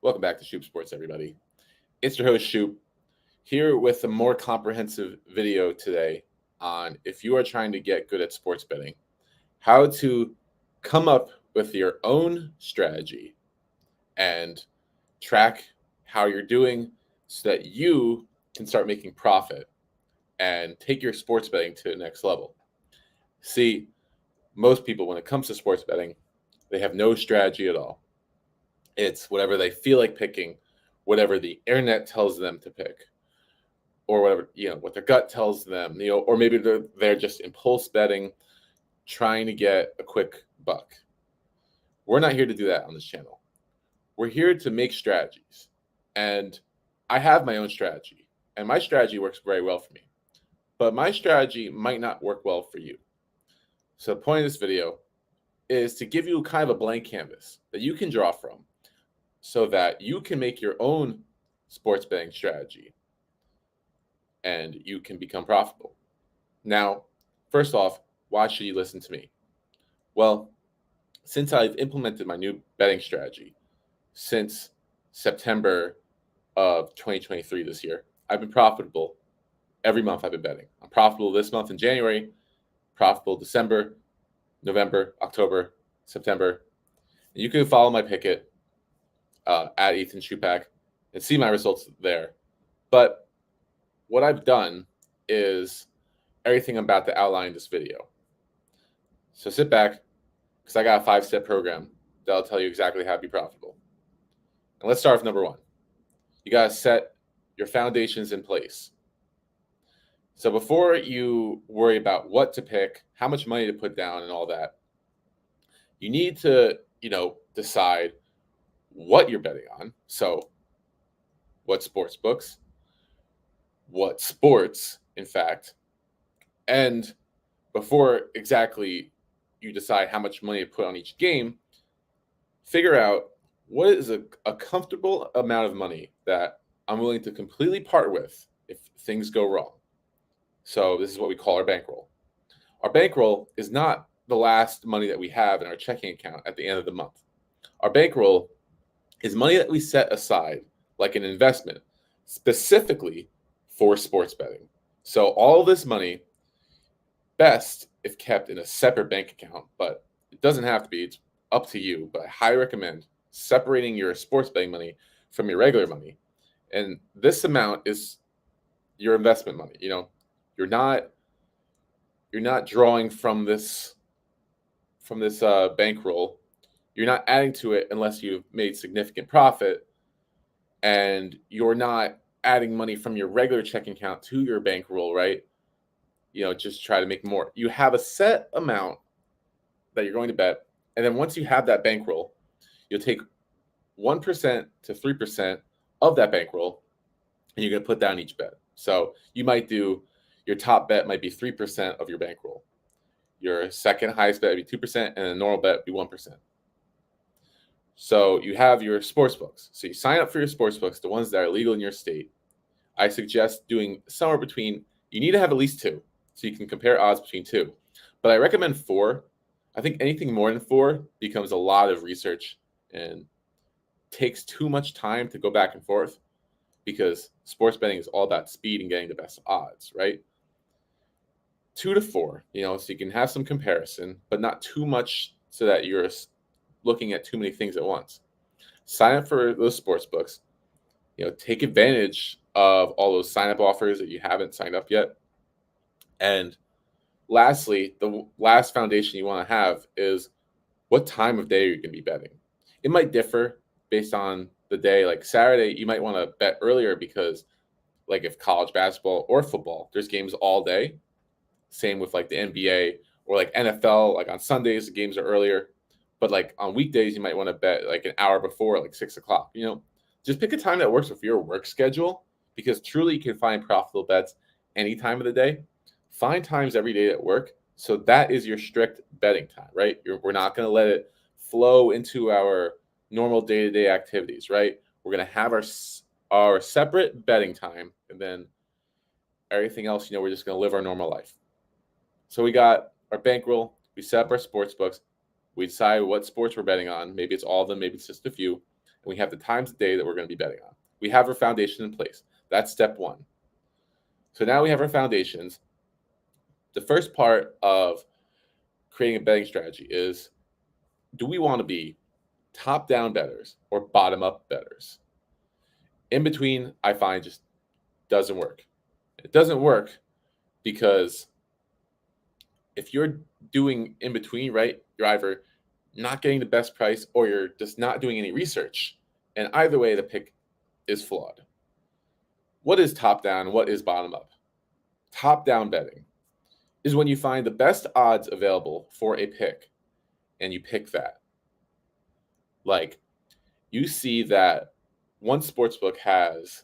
Welcome back to Shoop Sports, everybody. It's your host, Shoop, here with a more comprehensive video today on if you are trying to get good at sports betting, how to come up with your own strategy and track how you're doing so that you can start making profit and take your sports betting to the next level. See, most people, when it comes to sports betting, they have no strategy at all. It's whatever they feel like picking, whatever the internet tells them to pick, or whatever, what their gut tells them, or maybe they're just impulse betting, trying to get a quick buck. We're not here to do that on this channel. We're here to make strategies. And I have my own strategy, and my strategy works very well for me. But my strategy might not work well for you. So the point of this video is to give you kind of a blank canvas that you can draw from so that you can make your own sports betting strategy and you can become profitable. Now, first off, why should you listen to me? Well, since I've implemented my new betting strategy since September of 2023 this year, I've been profitable every month I've been betting. I'm profitable this month in January, profitable December, November, October, September. And you can follow my Picket at Ethan Shupak and see my results there. But what I've done is everything I'm about to outline in this video. So sit back, because I got a 5-step program that'll tell you exactly how to be profitable. And let's start with number 1. You got to set your foundations in place. So before you worry about what to pick, how much money to put down and all that, you need to, decide what you're betting on. So what sports books, what sports, in fact, and before exactly you decide how much money to put on each game, figure out what is a comfortable amount of money that I'm willing to completely part with if things go wrong. So this is what we call our bankroll. Our bankroll is not the last money that we have in our checking account at the end of the month. Our bankroll is money that we set aside like an investment specifically for sports betting. So all this money, best if kept in a separate bank account, but it doesn't have to be. It's up to you. But I highly recommend separating your sports betting money from your regular money. And this amount is your investment money. You're not drawing from this bankroll. You're not adding to it unless you've made significant profit, and you're not adding money from your regular checking account to your bankroll, right? Just try to make more. You have a set amount that you're going to bet, and then once you have that bankroll, you'll take 1% to 3% of that bankroll, and you're going to put down each bet. So you might do, your top bet might be 3% of your bankroll. Your second highest bet would be 2%, and a normal bet would be 1%. So you have your sports books. So you sign up for your sports books, the ones that are legal in your state. I suggest doing somewhere between, you need to have at least 2, so you can compare odds between 2. But I recommend 4. I think anything more than 4 becomes a lot of research and takes too much time to go back and forth, because sports betting is all about speed and getting the best odds, right? 2 to 4, so you can have some comparison, but not too much so that you're looking at too many things at once. Sign up for those sports books. Take advantage of all those sign-up offers that you haven't signed up yet. And lastly, the last foundation you want to have is what time of day you're going to be betting. It might differ based on the day. Like Saturday, you might want to bet earlier because, like, if college basketball or football, there's games all day. Same with like the NBA or like NFL. Like on Sundays, the games are earlier. But like on weekdays, you might want to bet like an hour before, like 6 o'clock. Just pick a time that works with your work schedule, because truly you can find profitable bets any time of the day. Find times every day that work. So that is your strict betting time, right? We're not going to let it flow into our normal day-to-day activities, right? We're going to have our separate betting time, and then everything else, we're just going to live our normal life. So we got our bankroll. We set up our sports books. We decide what sports we're betting on. Maybe it's all of them. Maybe it's just a few. and we have the times of day that we're going to be betting on. We have our foundation in place. That's step one. So now we have our foundations. The first part of creating a betting strategy is, do we want to be top-down bettors or bottom-up bettors? In between, I find, just doesn't work. It doesn't work because if you're doing in between, right, you're either not getting the best price or you're just not doing any research. And either way, the pick is flawed. What is top-down? What is bottom-up? Top-down betting is when you find the best odds available for a pick and you pick that. Like, you see that one sportsbook has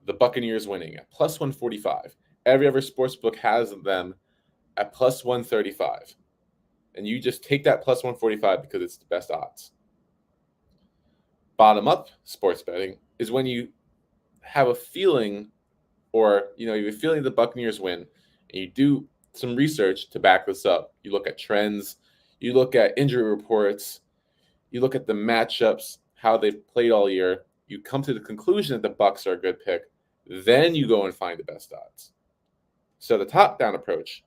the Buccaneers winning at plus 145. Every other sportsbook has them at plus 135. And you just take that plus 145 because it's the best odds. Bottom-up sports betting is when you have a feeling, or you're feeling the Buccaneers win, and you do some research to back this up. You look at trends, you look at injury reports, you look at the matchups, how they've played all year. You come to the conclusion that the Bucs are a good pick. Then you go and find the best odds. So the top-down approach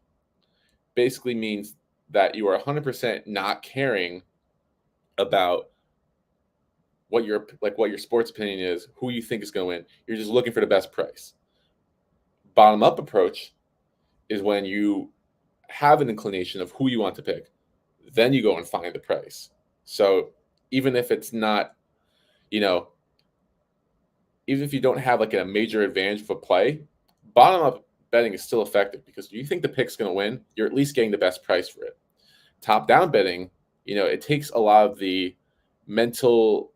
basically means that you are 100% not caring about what your sports opinion is, who you think is going to win. You're just looking for the best price. Bottom-up approach is when you have an inclination of who you want to pick. Then you go and find the price. So even if it's not, even if you don't have like a major advantage for play, bottom-up betting is still effective because you think the pick's going to win, you're at least getting the best price for it. Top-down betting, it takes a lot of the mental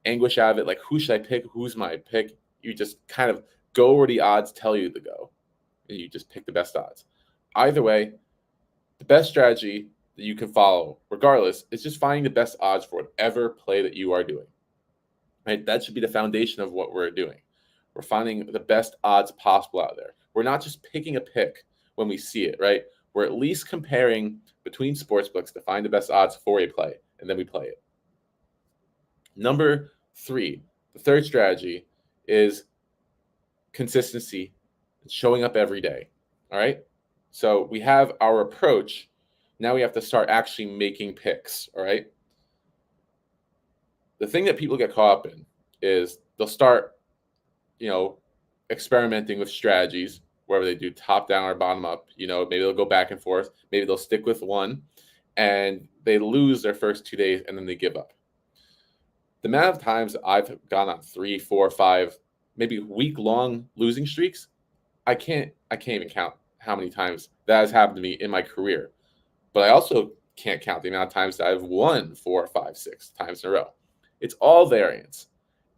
anguish out of it. Like, who should I pick? Who's my pick? You just kind of go where the odds tell you to go, and you just pick the best odds. Either way, the best strategy that you can follow, regardless, is just finding the best odds for whatever play that you are doing. Right? That should be the foundation of what we're doing. We're finding the best odds possible out there. We're not just picking a pick when we see it, right? We're at least comparing between sportsbooks to find the best odds for a play, and then we play it. Number 3, the third strategy is consistency, showing up every day. All right. So we have our approach. Now we have to start actually making picks. All right. The thing that people get caught up in is they'll start, experimenting with strategies, whether they do top down or bottom up. Maybe they'll go back and forth. Maybe they'll stick with one and they lose their first 2 days and then they give up. The amount of times I've gone on 3, 4, 5, maybe week-long losing streaks, I can't even count how many times that has happened to me in my career. But I also can't count the amount of times that I've won 4, 5, 6 times in a row. It's all variance.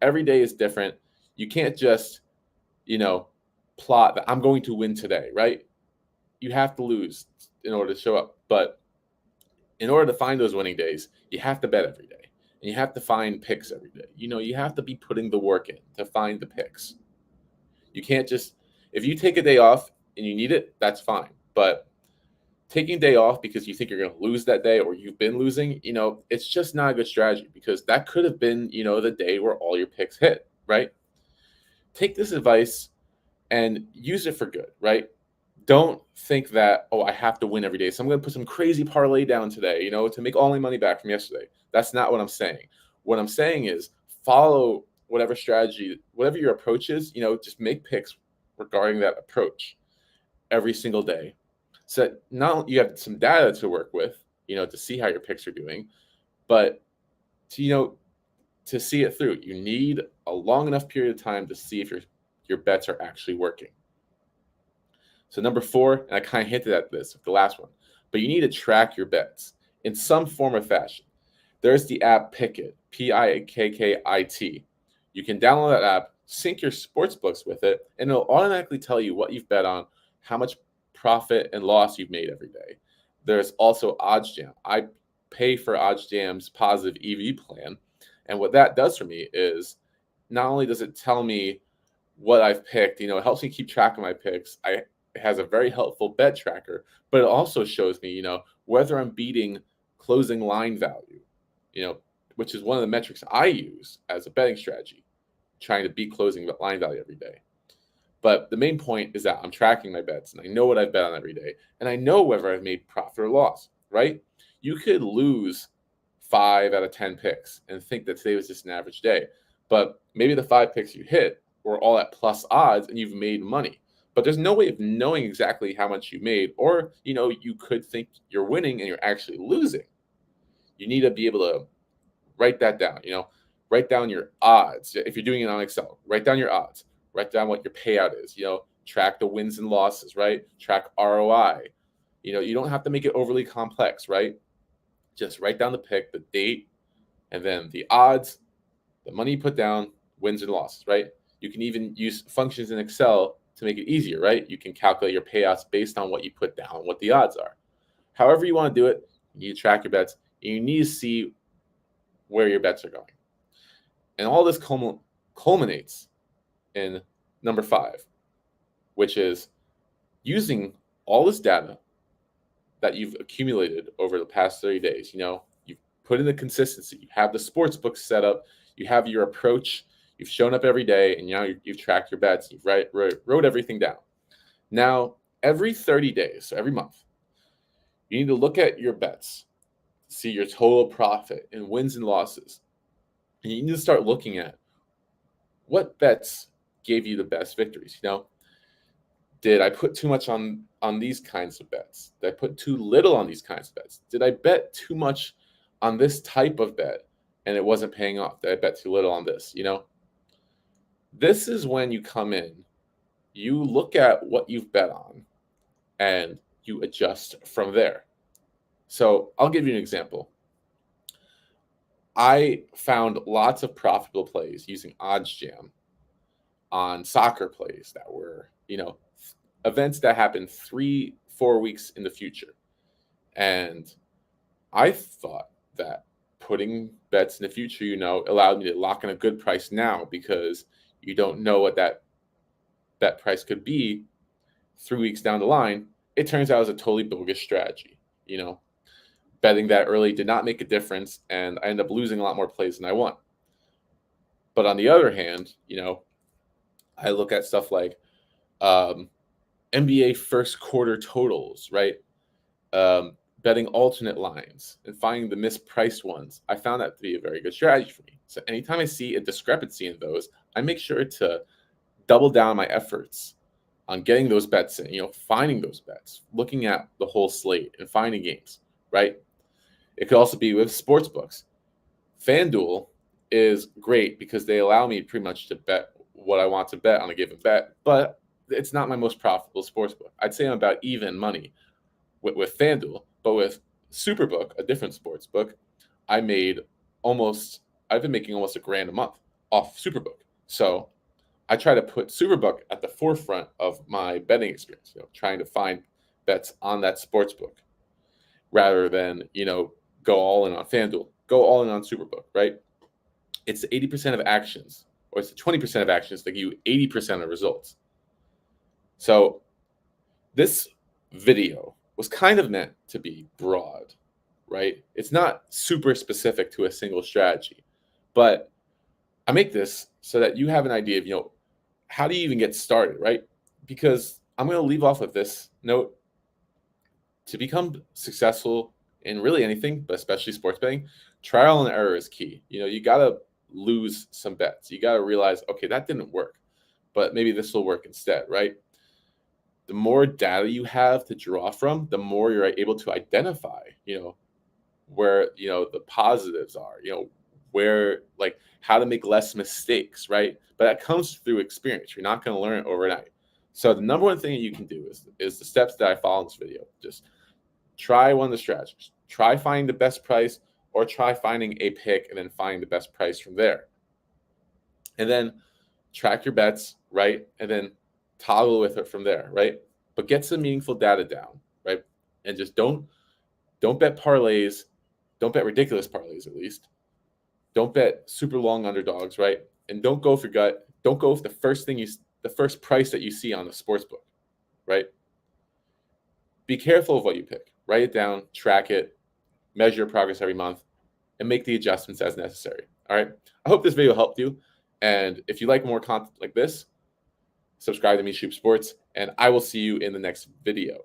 Every day is different. You can't just, plot that I'm going to win today, right? You have to lose in order to show up. But in order to find those winning days, you have to bet every day. And you have to find picks every day. You have to be putting the work in to find the picks. You can't just, if you take a day off and you need it, that's fine. But taking a day off because you think you're going to lose that day or you've been losing, it's just not a good strategy because that could have been, the day where all your picks hit, right? Take this advice and use it for good, right? Don't think that, I have to win every day, so I'm going to put some crazy parlay down today, to make all my money back from yesterday. That's not what I'm saying. What I'm saying is follow whatever strategy, whatever your approach is, just make picks regarding that approach every single day. So now you have some data to work with, to see how your picks are doing, but to see it through, you need a long enough period of time to see if your bets are actually working. So number 4, and I kind of hinted at this with the last one, but you need to track your bets in some form or fashion. There's the app Pikkit, Pikkit. You can download that app, sync your sports books with it, and it'll automatically tell you what you've bet on, how much profit and loss you've made every day. There's also OddsJam. I pay for OddsJam's positive EV plan, and what that does for me is not only does it tell me what I've picked, it helps me keep track of my picks. It has a very helpful bet tracker, but it also shows me, whether I'm beating closing line value. which is one of the metrics I use as a betting strategy, trying to beat closing line value every day. But the main point is that I'm tracking my bets and I know what I've bet on every day and I know whether I've made profit or loss, right? You could lose 5 out of 10 picks and think that today was just an average day, but maybe the 5 picks you hit were all at plus odds and you've made money. But there's no way of knowing exactly how much you made, or you could think you're winning and you're actually losing. You need to be able to write that down. Write down your odds. If you're doing it on Excel, write down your odds. Write down what your payout is. Track the wins and losses, right? Track ROI. You don't have to make it overly complex, right? Just write down the pick, the date, and then the odds, the money you put down, wins and losses, right? You can even use functions in Excel to make it easier, right? You can calculate your payouts based on what you put down, what the odds are. However you want to do it, you need to track your bets. And you need to see where your bets are going. And all this culminates in number 5, which is using all this data that you've accumulated over the past 30 days. You've put in the consistency, you have the sports book set up, you have your approach, you've shown up every day, and now you've tracked your bets, you've wrote everything down. Now, every 30 days, so every month, you need to look at your bets, see your total profit and wins and losses. And you need to start looking at what bets gave you the best victories. Did I put too much on these kinds of bets? Did I put too little on these kinds of bets? Did I bet too much on this type of bet and it wasn't paying off? Did I bet too little on this? This is when you come in, you look at what you've bet on and you adjust from there. So I'll give you an example. I found lots of profitable plays using OddsJam on soccer plays that were, events that happened 3-4 weeks in the future. And I thought that putting bets in the future, allowed me to lock in a good price now, because you don't know what that price could be 3 weeks down the line. It turns out it was a totally bogus strategy. Betting that early did not make a difference, and I ended up losing a lot more plays than I won. But on the other hand, I look at stuff like NBA first quarter totals, right? Betting alternate lines and finding the mispriced ones. I found that to be a very good strategy for me. So anytime I see a discrepancy in those, I make sure to double down my efforts on getting those bets in, finding those bets, looking at the whole slate and finding games, right? It could also be with sports books. FanDuel is great because they allow me pretty much to bet what I want to bet on a given bet, but it's not my most profitable sports book. I'd say I'm about even money with FanDuel, but with Superbook, a different sports book, I've been making almost $1,000 a month off Superbook. So I try to put Superbook at the forefront of my betting experience, trying to find bets on that sports book rather than, go all in on FanDuel, go all in on Superbook, right? It's 80% of actions, or it's 20% of actions that give you 80% of results. So this video was kind of meant to be broad, right? It's not super specific to a single strategy, but I make this so that you have an idea of, how do you even get started, right? Because I'm going to leave off with this note. To become successful in really anything, but especially sports betting, trial and error is key. You got to lose some bets. You got to realize, okay, that didn't work, but maybe this will work instead, right? The more data you have to draw from, the more you're able to identify, where, the positives are, where, like, how to make less mistakes, right? But that comes through experience. You're not going to learn it overnight. So the number one thing that you can do is the steps that I follow in this video. Just try one of the strategies. Try finding the best price, or try finding a pick and then find the best price from there. And then track your bets, right? And then toggle with it from there, right? But get some meaningful data down, right? And just don't bet parlays. Don't bet ridiculous parlays, at least. Don't bet super long underdogs, right? And don't go for gut. Don't go with the first price that you see on the sports book, right? Be careful of what you pick. Write it down, track it, measure your progress every month, and make the adjustments as necessary. All right. I hope this video helped you. And if you like more content like this, subscribe to Meedshoop Sports, and I will see you in the next video.